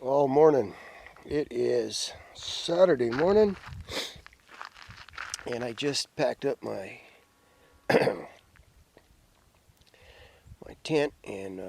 all morning. It is Saturday morning, and I just packed up my my tent and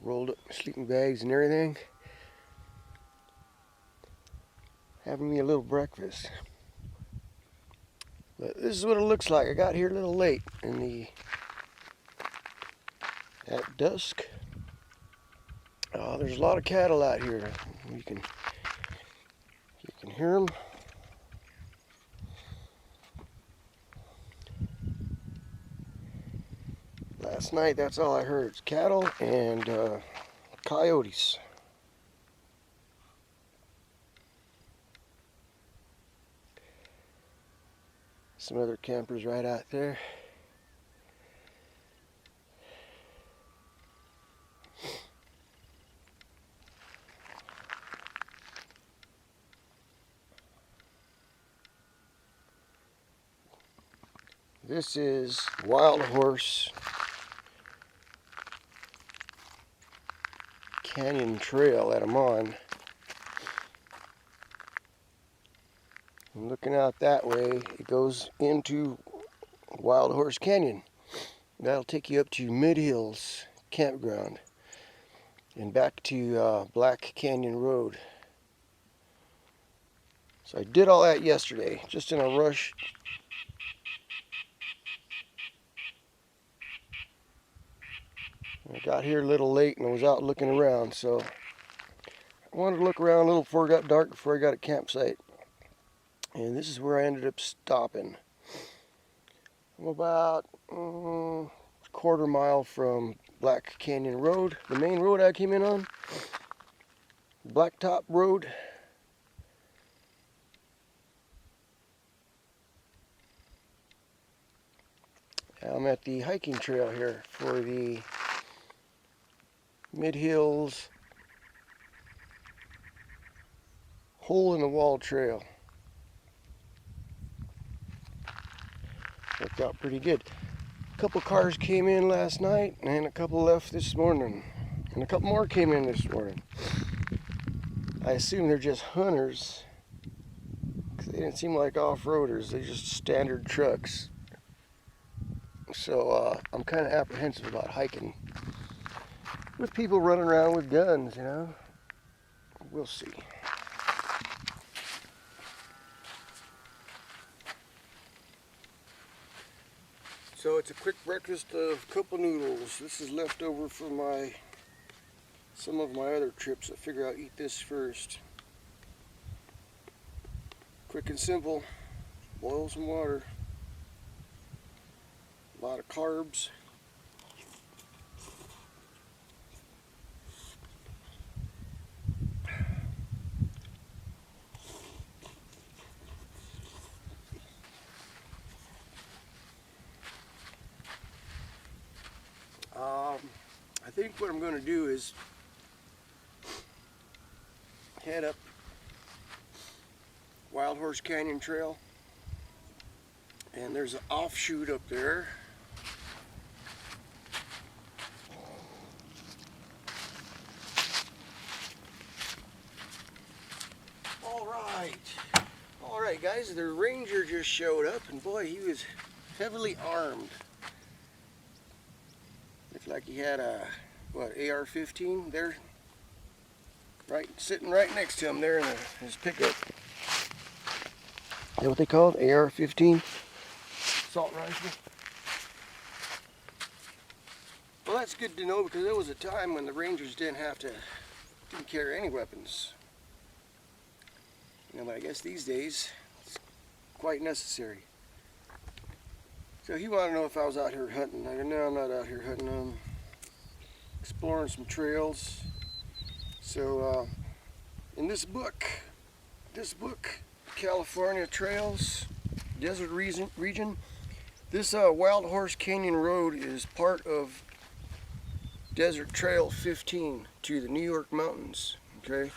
rolled up my sleeping bags and everything. Having me a little breakfast. But this is what it looks like. I got here a little late at dusk. There's a lot of cattle out here. You can hear them. Last night, that's all I heard. It's cattle and coyotes. Some other campers right out there. This is Wild Horse Canyon Trail that I'm on. And looking out that way, it goes into Wild Horse Canyon. That'll take you up to Mid Hills Campground and back to Black Canyon Road. So I did all that yesterday, just in a rush. I got here a little late and I was out looking around, so I wanted to look around a little before it got dark, before I got a campsite. And this is where I ended up stopping. I'm about a quarter mile from Black Canyon Road, the main road I came in on, Blacktop Road. I'm at the hiking trail here for the Mid Hills Hole in the Wall Trail. Worked out pretty good. A couple cars came in last night, and a couple left this morning, and a couple more came in this morning. I assume they're just hunters, because they didn't seem like off-roaders. They're just standard trucks. So I'm kind of apprehensive about hiking with people running around with guns, you know. We'll see. So it's a quick breakfast of cup of noodles. This is left over from some of my other trips. I figure I'll eat this first. Quick and simple. Boil some water. A lot of carbs. I think what I'm going to do is head up Wild Horse Canyon Trail, and there's an offshoot up there. All right, guys, the ranger just showed up, and boy, he was heavily armed. Looked like he had a, AR-15 there, sitting right next to him there in his pickup. Is that what they call it? AR-15? Assault rifle? Well, that's good to know, because there was a time when the rangers didn't carry any weapons. You know, but I guess these days it's quite necessary. So he wanted to know if I was out here hunting. I go, no, I'm not out here hunting. I'm exploring some trails. So in this book, California Trails, Desert Region, this Wild Horse Canyon Road is part of Desert Trail 15 to the New York mountains. Okay.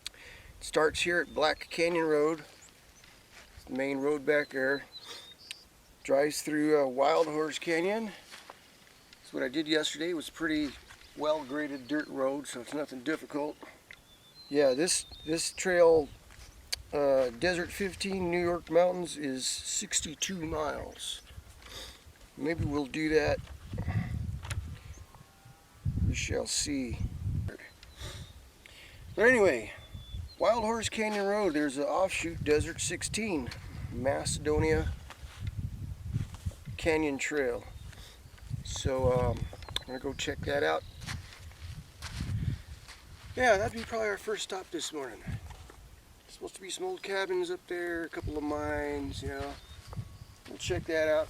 It starts here at Black Canyon Road, the main road back there. Drives through Wild Horse Canyon. So what I did yesterday was pretty well graded dirt road, so it's nothing difficult. Yeah, this trail, Desert 15 New York Mountains, is 62 miles. Maybe we'll do that. We shall see. But anyway, Wild Horse Canyon Road, there's an offshoot, Desert 16, Macedonia Canyon Trail. So I'm gonna go check that out. Yeah, that'd be probably our first stop this morning. Supposed to be some old cabins up there, a couple of mines, you know. We'll check that out.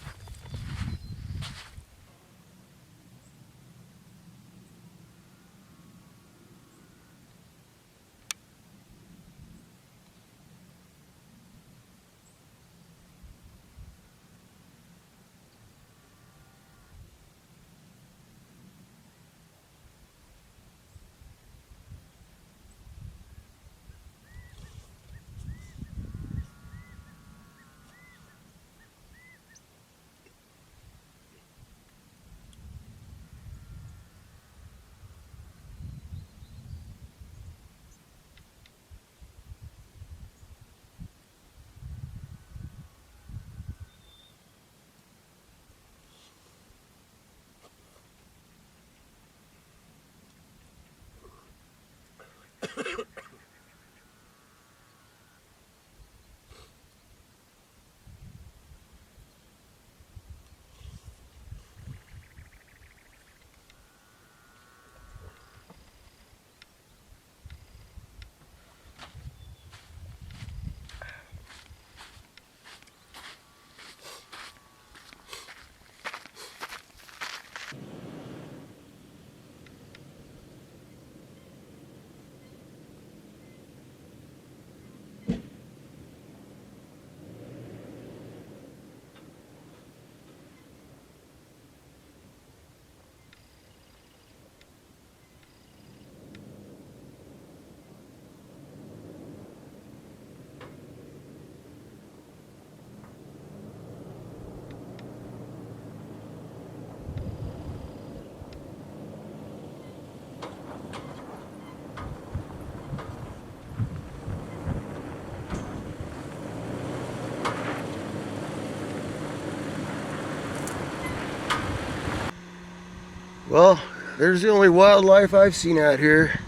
Well, there's the only wildlife I've seen out here.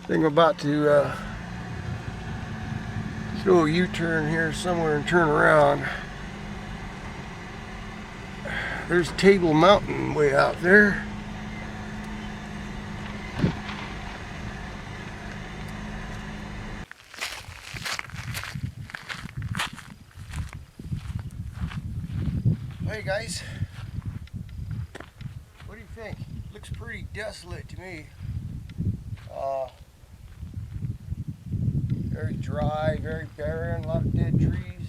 I think I'm about to throw a U-turn here somewhere and turn around. There's Table Mountain way out there. Hey guys, what do you think? Looks pretty desolate to me. Very dry, very barren, a lot of dead trees.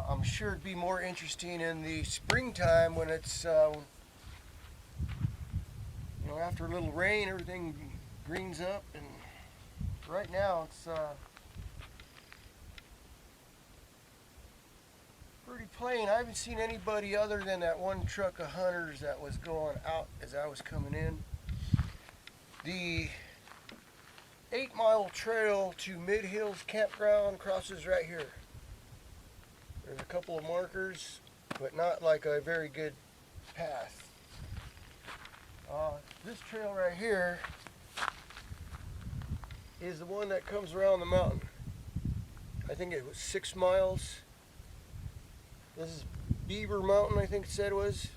I'm sure it'd be more interesting in the springtime when it's, you know, after a little rain, everything greens up, and right now it's pretty plain. I haven't seen anybody other than that one truck of hunters that was going out as I was coming in. The 8-mile trail to Mid Hills Campground crosses right here. There's a couple of markers, but not like a very good path. This trail right here is the one that comes around the mountain. I think it was 6 miles. This is Beaver Mountain, I think it said it was.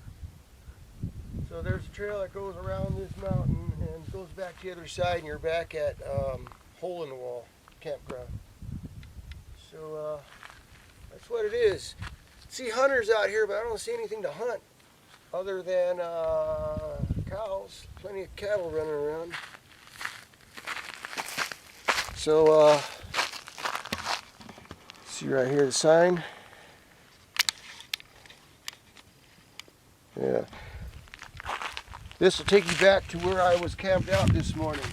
So there's a trail that goes around this mountain and goes back to the other side, and you're back at Hole in the Wall Campground. So that's what it is. See hunters out here, but I don't see anything to hunt other than cows. Plenty of cattle running around. So see right here the sign. Yeah. This will take you back to where I was camped out this morning.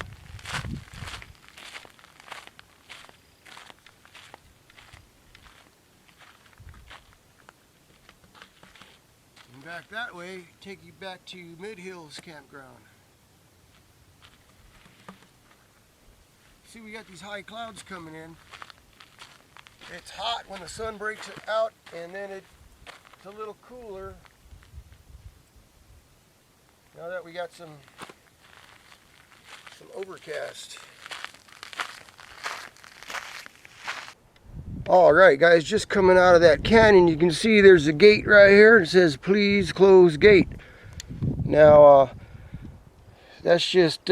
I'm back back that way, take you back to Mid Hills Campground. See, we got these high clouds coming in. It's hot when the sun breaks it out, and then it's a little cooler now that we got some overcast. Alright guys, just coming out of that canyon, you can see there's a gate right here. It says please close gate. Now that's just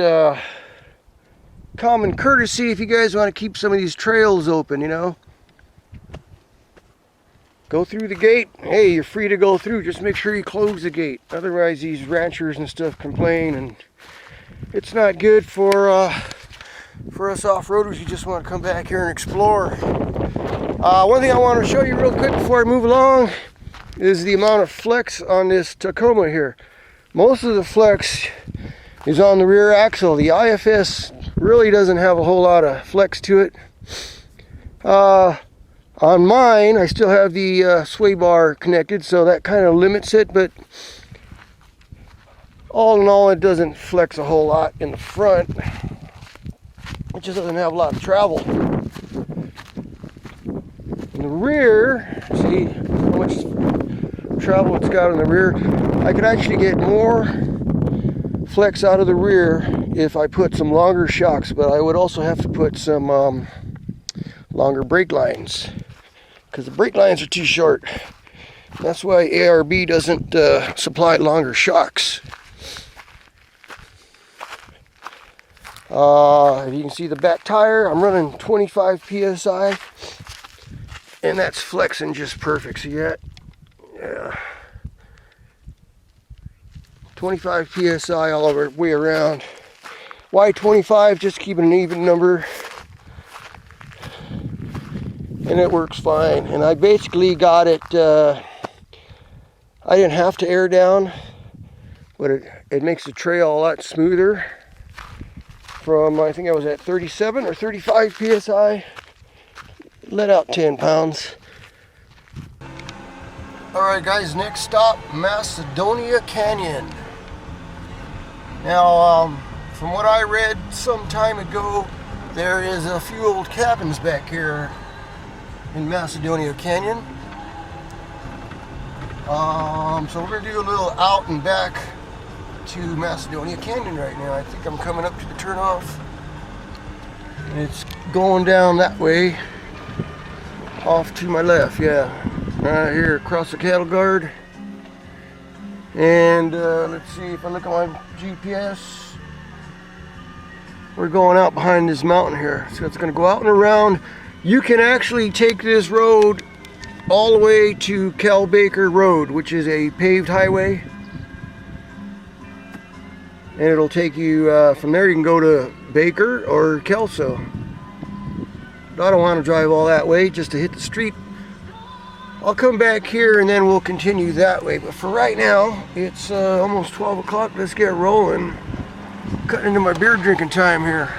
common courtesy if you guys want to keep some of these trails open, you know. Go through the gate. Hey, you're free to go through. Just make sure you close the gate. Otherwise these ranchers and stuff complain, and it's not good for us off-roaders who just want to come back here and explore. One thing I want to show you real quick before I move along is the amount of flex on this Tacoma here. Most of the flex is on the rear axle. The IFS really doesn't have a whole lot of flex to it. On mine, I still have the sway bar connected, so that kind of limits it, but all in all, it doesn't flex a whole lot in the front. It just doesn't have a lot of travel. In the rear, see how much travel it's got in the rear. I could actually get more flex out of the rear if I put some longer shocks, but I would also have to put some longer brake lines, because the brake lines are too short. That's why ARB doesn't supply longer shocks. If you can see the back tire, I'm running 25 psi, and that's flexing just perfect. See that? Yeah, 25 psi all the way around. Why 25? Just keeping an even number, and it works fine. And I basically got it, I didn't have to air down, but it makes the trail a lot smoother. From, I think I was at 37 or 35 psi, let out 10 pounds. Alright guys, next stop, Macedonia Canyon. Now, from what I read some time ago, there is a few old cabins back here in Macedonia Canyon. So we're going to do a little out and back to Macedonia Canyon right now. I think I'm coming up to the turnoff, and it's going down that way off to my left. Yeah, right here across the cattle guard. And let's see, if I look at my GPS, we're going out behind this mountain here, so it's going to go out and around. You can actually take this road all the way to Cal Baker Road, which is a paved highway. And it'll take you, from there you can go to Baker or Kelso. But I don't want to drive all that way just to hit the street. I'll come back here and then we'll continue that way. But for right now, it's almost 12 o'clock. Let's get rolling. Cutting into my beer drinking time here.